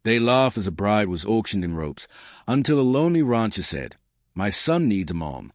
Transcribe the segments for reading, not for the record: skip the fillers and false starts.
They laughed as a bride was auctioned in ropes, until a lonely rancher said, "My son needs a mom."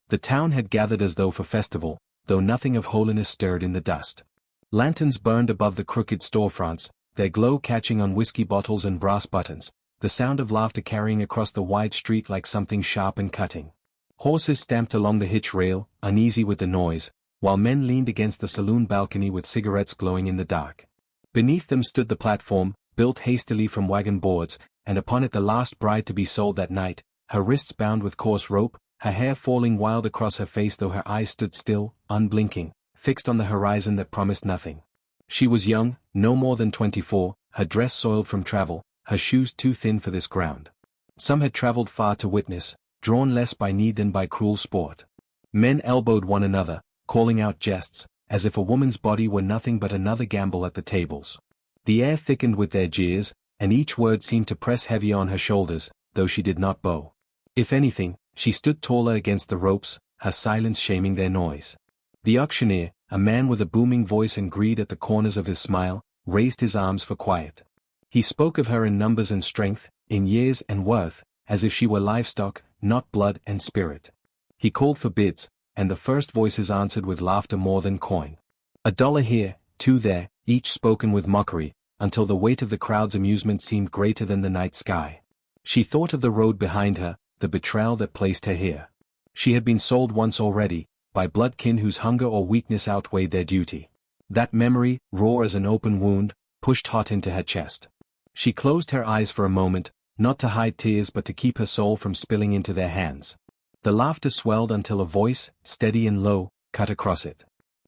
The town had gathered as though for festival, though nothing of holiness stirred in the dust. Lanterns burned above the crooked storefronts, their glow catching on whiskey bottles and brass buttons, the sound of laughter carrying across the wide street like something sharp and cutting. Horses stamped along the hitch rail, uneasy with the noise, while men leaned against the saloon balcony with cigarettes glowing in the dark. Beneath them stood the platform, built hastily from wagon boards, and upon it the last bride to be sold that night, her wrists bound with coarse rope, her hair falling wild across her face though her eyes stood still, unblinking, fixed on the horizon that promised nothing. She was young, no more than 24, her dress soiled from travel, her shoes too thin for this ground. Some had traveled far to witness, drawn less by need than by cruel sport. Men elbowed one another, calling out jests, as if a woman's body were nothing but another gamble at the tables. The air thickened with their jeers, and each word seemed to press heavy on her shoulders, though she did not bow. If anything, she stood taller against the ropes, her silence shaming their noise. The auctioneer, a man with a booming voice and greed at the corners of his smile, raised his arms for quiet. He spoke of her in numbers and strength, in years and worth, as if she were livestock, not blood and spirit. He called for bids, and the first voices answered with laughter more than coin. $1 here, 2 there, each spoken with mockery, until the weight of the crowd's amusement seemed greater than the night sky. She thought of the road behind her, the betrayal that placed her here. She had been sold once already, by bloodkin whose hunger or weakness outweighed their duty. That memory, raw as an open wound, pushed hot into her chest. She closed her eyes for a moment, not to hide tears but to keep her soul from spilling into their hands. The laughter swelled until a voice, steady and low, cut across it.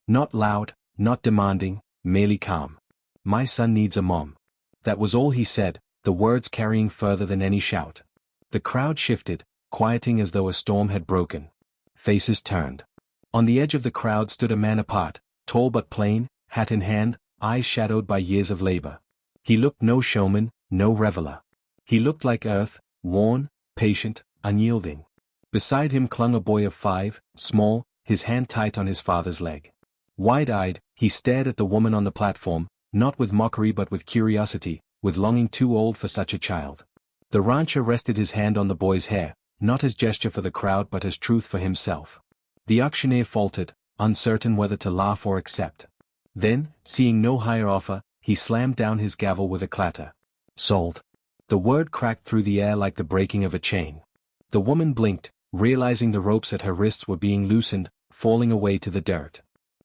Not loud, not demanding, merely calm. "My son needs a mom." That was all he said, the words carrying further than any shout. The crowd shifted, quieting as though a storm had broken. Faces turned. On the edge of the crowd stood a man apart, tall but plain, hat in hand, eyes shadowed by years of labor. He looked no showman, no reveler. He looked like earth, worn, patient, unyielding. Beside him clung a boy of 5, small, his hand tight on his father's leg. Wide-eyed, he stared at the woman on the platform, not with mockery but with curiosity, with longing too old for such a child. The rancher rested his hand on the boy's hair, not as gesture for the crowd but as truth for himself. The auctioneer faltered, uncertain whether to laugh or accept. Then, seeing no higher offer, he slammed down his gavel with a clatter. "Sold." The word cracked through the air like the breaking of a chain. The woman blinked, realizing the ropes at her wrists were being loosened, falling away to the dirt.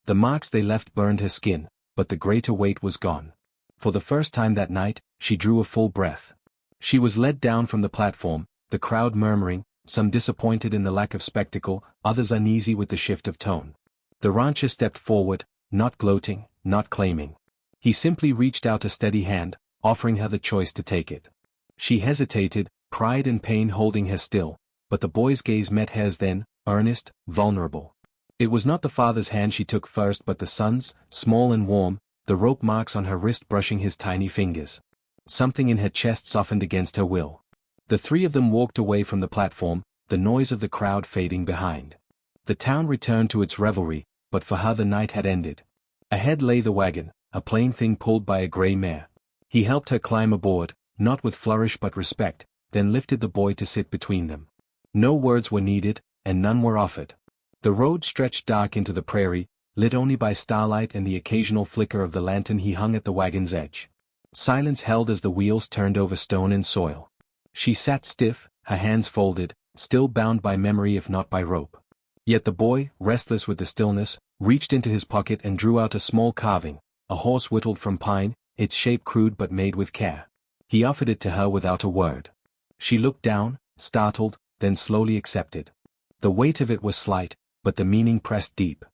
The marks they left burned her skin, but the greater weight was gone. For the first time that night, she drew a full breath. She was led down from the platform, the crowd murmuring, some disappointed in the lack of spectacle, others uneasy with the shift of tone. The rancher stepped forward, not gloating, not claiming. He simply reached out a steady hand, offering her the choice to take it. She hesitated, pride and pain holding her still, but the boy's gaze met hers then, earnest, vulnerable. It was not the father's hand she took first but the son's, small and warm, the rope marks on her wrist brushing his tiny fingers. Something in her chest softened against her will. The three of them walked away from the platform, the noise of the crowd fading behind. The town returned to its revelry, but for her the night had ended. Ahead lay the wagon, a plain thing pulled by a gray mare. He helped her climb aboard, not with flourish but respect, then lifted the boy to sit between them. No words were needed, and none were offered. The road stretched dark into the prairie, lit only by starlight and the occasional flicker of the lantern he hung at the wagon's edge. Silence held as the wheels turned over stone and soil. She sat stiff, her hands folded, still bound by memory if not by rope. Yet the boy, restless with the stillness, reached into his pocket and drew out a small carving, a horse whittled from pine, its shape crude but made with care. He offered it to her without a word. She looked down, startled, then slowly accepted. The weight of it was slight, but the meaning pressed deep.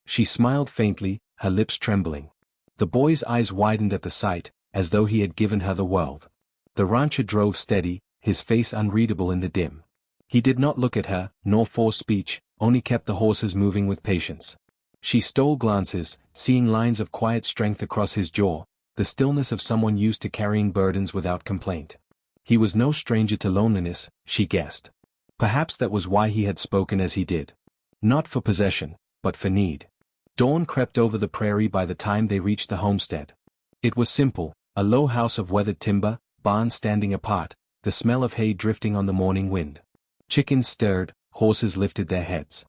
She smiled faintly, her lips trembling. The boy's eyes widened at the sight, as though he had given her the world. The rancher drove steady, his face unreadable in the dim. He did not look at her, nor force speech, only kept the horses moving with patience. She stole glances, seeing lines of quiet strength across his jaw, the stillness of someone used to carrying burdens without complaint. He was no stranger to loneliness, she guessed. Perhaps that was why he had spoken as he did. Not for possession, but for need. Dawn crept over the prairie by the time they reached the homestead. It was simple, a low house of weathered timber, barns standing apart, the smell of hay drifting on the morning wind. Chickens stirred, horses lifted their heads.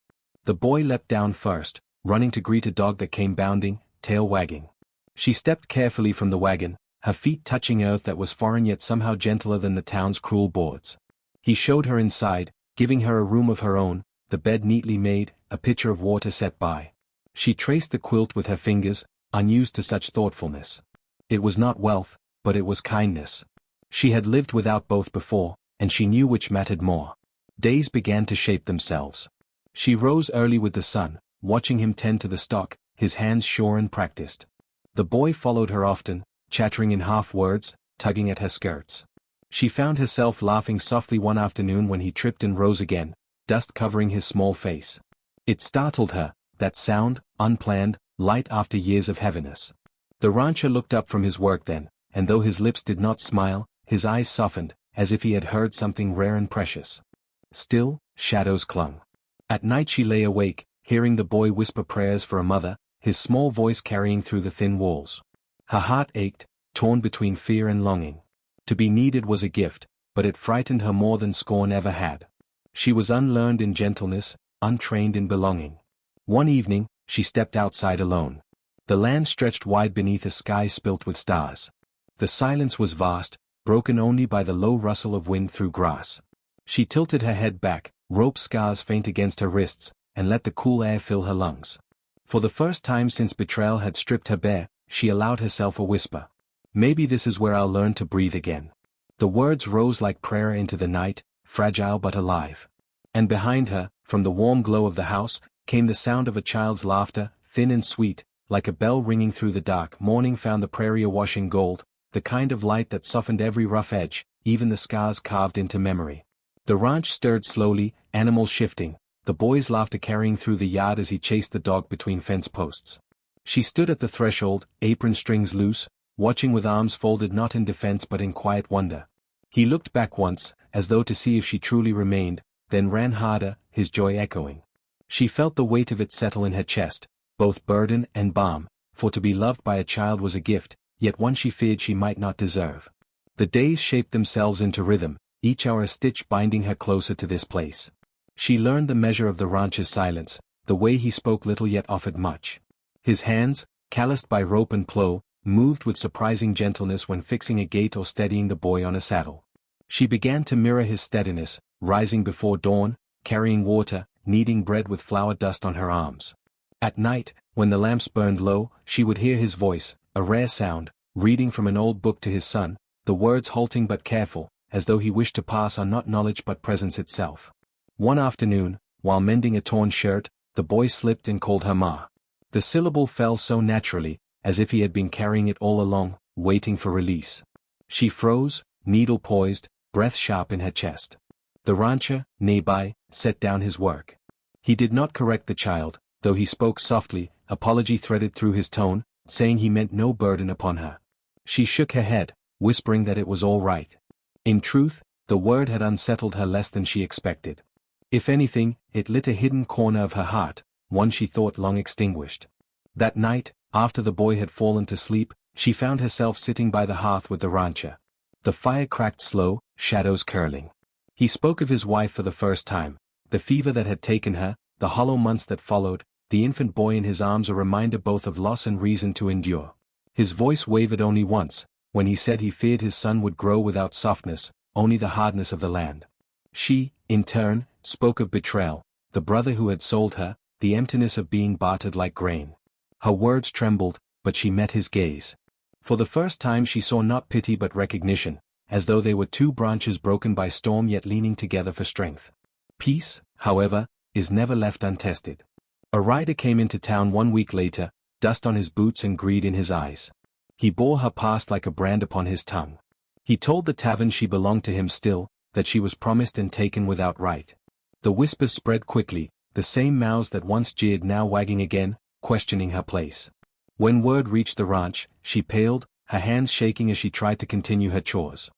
The boy leapt down first, running to greet a dog that came bounding, tail wagging. She stepped carefully from the wagon, her feet touching earth that was foreign yet somehow gentler than the town's cruel boards. He showed her inside, giving her a room of her own, the bed neatly made, a pitcher of water set by. She traced the quilt with her fingers, unused to such thoughtfulness. It was not wealth, but it was kindness. She had lived without both before, and she knew which mattered more. Days began to shape themselves. She rose early with the sun, watching him tend to the stock, his hands sure and practiced. The boy followed her often, chattering in half words, tugging at her skirts. She found herself laughing softly one afternoon when he tripped and rose again, dust covering his small face. It startled her, that sound, unplanned, light after years of heaviness. The rancher looked up from his work then, and though his lips did not smile, his eyes softened, as if he had heard something rare and precious. Still, shadows clung. At night she lay awake, hearing the boy whisper prayers for a mother, his small voice carrying through the thin walls. Her heart ached, torn between fear and longing. To be needed was a gift, but it frightened her more than scorn ever had. She was unlearned in gentleness, untrained in belonging. One evening, she stepped outside alone. The land stretched wide beneath a sky spilt with stars. The silence was vast, broken only by the low rustle of wind through grass. She tilted her head back, rope scars faint against her wrists, and let the cool air fill her lungs. For the first time since betrayal had stripped her bare, she allowed herself a whisper. Maybe this is where I'll learn to breathe again. The words rose like prayer into the night, fragile but alive. And behind her, from the warm glow of the house, came the sound of a child's laughter, thin and sweet, like a bell ringing through the dark. Morning found the prairie awash in gold, the kind of light that softened every rough edge, even the scars carved into memory. The ranch stirred slowly, animals shifting, the boy's laughter carrying through the yard as he chased the dog between fence posts. She stood at the threshold, apron strings loose, watching with arms folded not in defense but in quiet wonder. He looked back once, as though to see if she truly remained, then ran harder, his joy echoing. She felt the weight of it settle in her chest, both burden and balm, for to be loved by a child was a gift, yet one she feared she might not deserve. The days shaped themselves into rhythm, each hour a stitch binding her closer to this place. She learned the measure of the rancher's silence, the way he spoke little yet offered much. His hands, calloused by rope and plow, moved with surprising gentleness when fixing a gait or steadying the boy on a saddle. She began to mirror his steadiness, rising before dawn, carrying water, kneading bread with flour dust on her arms. At night, when the lamps burned low, she would hear his voice, a rare sound, reading from an old book to his son, the words halting but careful, as though he wished to pass on not knowledge but presence itself. One afternoon, while mending a torn shirt, the boy slipped and called her Ma. The syllable fell so naturally, as if he had been carrying it all along, waiting for release. She froze, needle poised, breath sharp in her chest. The rancher, nearby, set down his work. He did not correct the child, though he spoke softly, apology threaded through his tone, saying he meant no burden upon her. She shook her head, whispering that it was all right. In truth, the word had unsettled her less than she expected. If anything, it lit a hidden corner of her heart, one she thought long extinguished. That night, after the boy had fallen to sleep, she found herself sitting by the hearth with the rancher. The fire cracked slow, shadows curling. He spoke of his wife for the first time, the fever that had taken her, the hollow months that followed, the infant boy in his arms, a reminder both of loss and reason to endure. His voice wavered only once, when he said he feared his son would grow without softness, only the hardness of the land. She, in turn, spoke of betrayal, the brother who had sold her, the emptiness of being bartered like grain. Her words trembled, but she met his gaze. For the first time she saw not pity but recognition, as though they were two branches broken by storm yet leaning together for strength. Peace, however, is never left untested. A rider came into town 1 week later, dust on his boots and greed in his eyes. He bore her past like a brand upon his tongue. He told the tavern she belonged to him still, that she was promised and taken without right. The whispers spread quickly, the same mouths that once jeered now wagging again, questioning her place. When word reached the ranch, she paled, her hands shaking as she tried to continue her chores.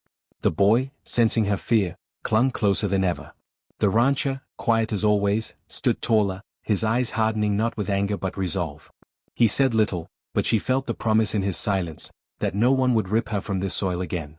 The boy, sensing her fear, clung closer than ever. The rancher, quiet as always, stood taller, his eyes hardening not with anger but resolve. He said little, but she felt the promise in his silence, that no one would rip her from this soil again.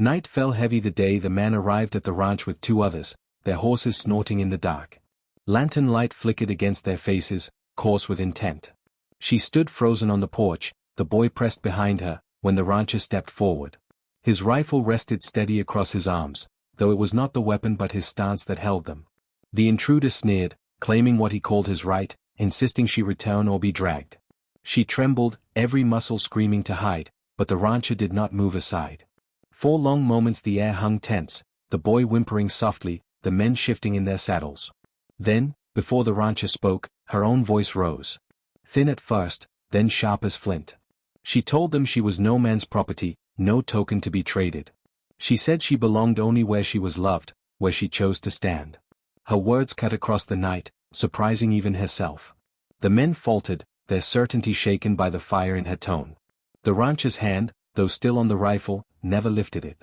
Night fell heavy the day the man arrived at the ranch with 2 others, their horses snorting in the dark. Lantern light flickered against their faces, coarse with intent. She stood frozen on the porch, the boy pressed behind her, when the rancher stepped forward. His rifle rested steady across his arms, though it was not the weapon but his stance that held them. The intruder sneered, claiming what he called his right, insisting she return or be dragged. She trembled, every muscle screaming to hide, but the rancher did not move aside. For long moments the air hung tense, the boy whimpering softly, the men shifting in their saddles. Then, before the rancher spoke, her own voice rose. Thin at first, then sharp as flint. She told them she was no man's property, no token to be traded. She said she belonged only where she was loved, where she chose to stand. Her words cut across the night, surprising even herself. The men faltered, their certainty shaken by the fire in her tone. The rancher's hand, though still on the rifle, never lifted it.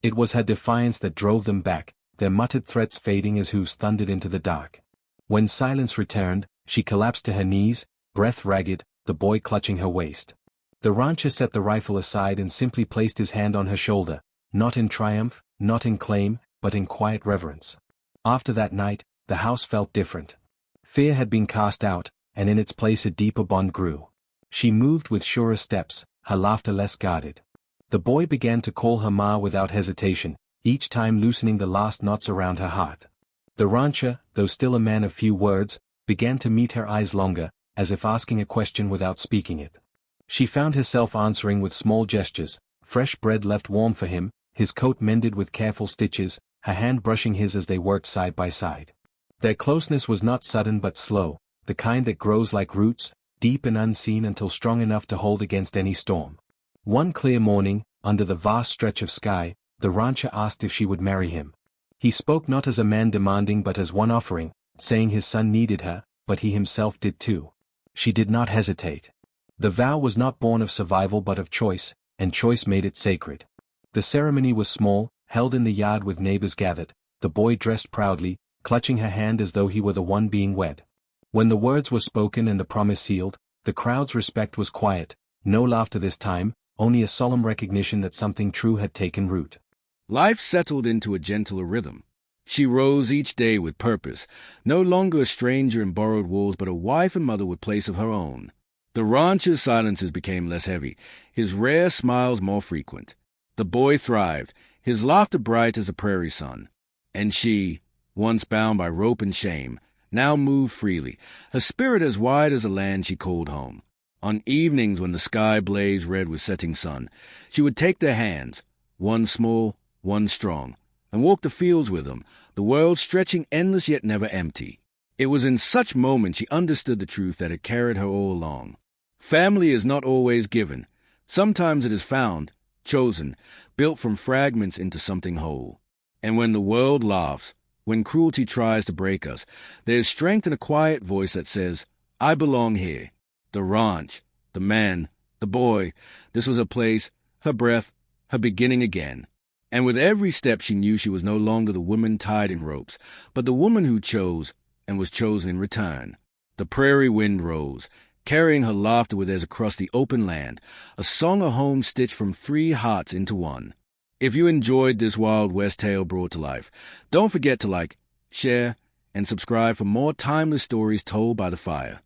It was her defiance that drove them back, their muttered threats fading as hooves thundered into the dark. When silence returned, she collapsed to her knees, breath ragged, the boy clutching her waist. The rancher set the rifle aside and simply placed his hand on her shoulder, not in triumph, not in claim, but in quiet reverence. After that night, the house felt different. Fear had been cast out, and in its place a deeper bond grew. She moved with surer steps, her laughter less guarded. The boy began to call her Ma without hesitation, each time loosening the last knots around her heart. The rancher, though still a man of few words, began to meet her eyes longer, as if asking a question without speaking it. She found herself answering with small gestures, fresh bread left warm for him, his coat mended with careful stitches, her hand brushing his as they worked side by side. Their closeness was not sudden but slow, the kind that grows like roots, deep and unseen until strong enough to hold against any storm. One clear morning, under the vast stretch of sky, the rancher asked if she would marry him. He spoke not as a man demanding but as one offering, saying his son needed her, but he himself did too. She did not hesitate. The vow was not born of survival but of choice, and choice made it sacred. The ceremony was small, held in the yard with neighbors gathered, the boy dressed proudly, clutching her hand as though he were the one being wed. When the words were spoken and the promise sealed, the crowd's respect was quiet, no laughter this time, only a solemn recognition that something true had taken root. Life settled into a gentler rhythm. She rose each day with purpose, no longer a stranger in borrowed walls but a wife and mother with place of her own. The rancher's silences became less heavy, his rare smiles more frequent. The boy thrived, his laughter bright as a prairie sun. And she, once bound by rope and shame, now moved freely, her spirit as wide as the land she called home. On evenings when the sky blazed red with setting sun, she would take their hands, one small, one strong, and walk the fields with them, the world stretching endless yet never empty. It was in such moments she understood the truth that had carried her all along. Family is not always given. Sometimes it is found, chosen, built from fragments into something whole. And when the world laughs, when cruelty tries to break us, there is strength in a quiet voice that says, I belong here. The ranch, the man, the boy, this was her place, her breath, her beginning again. And with every step she knew she was no longer the woman tied in ropes, but the woman who chose and was chosen in return. The prairie wind rose, carrying her laughter with theirs across the open land, a song of home stitched from 3 hearts into one. If you enjoyed this Wild West tale brought to life, don't forget to like, share, and subscribe for more timeless stories told by the fire.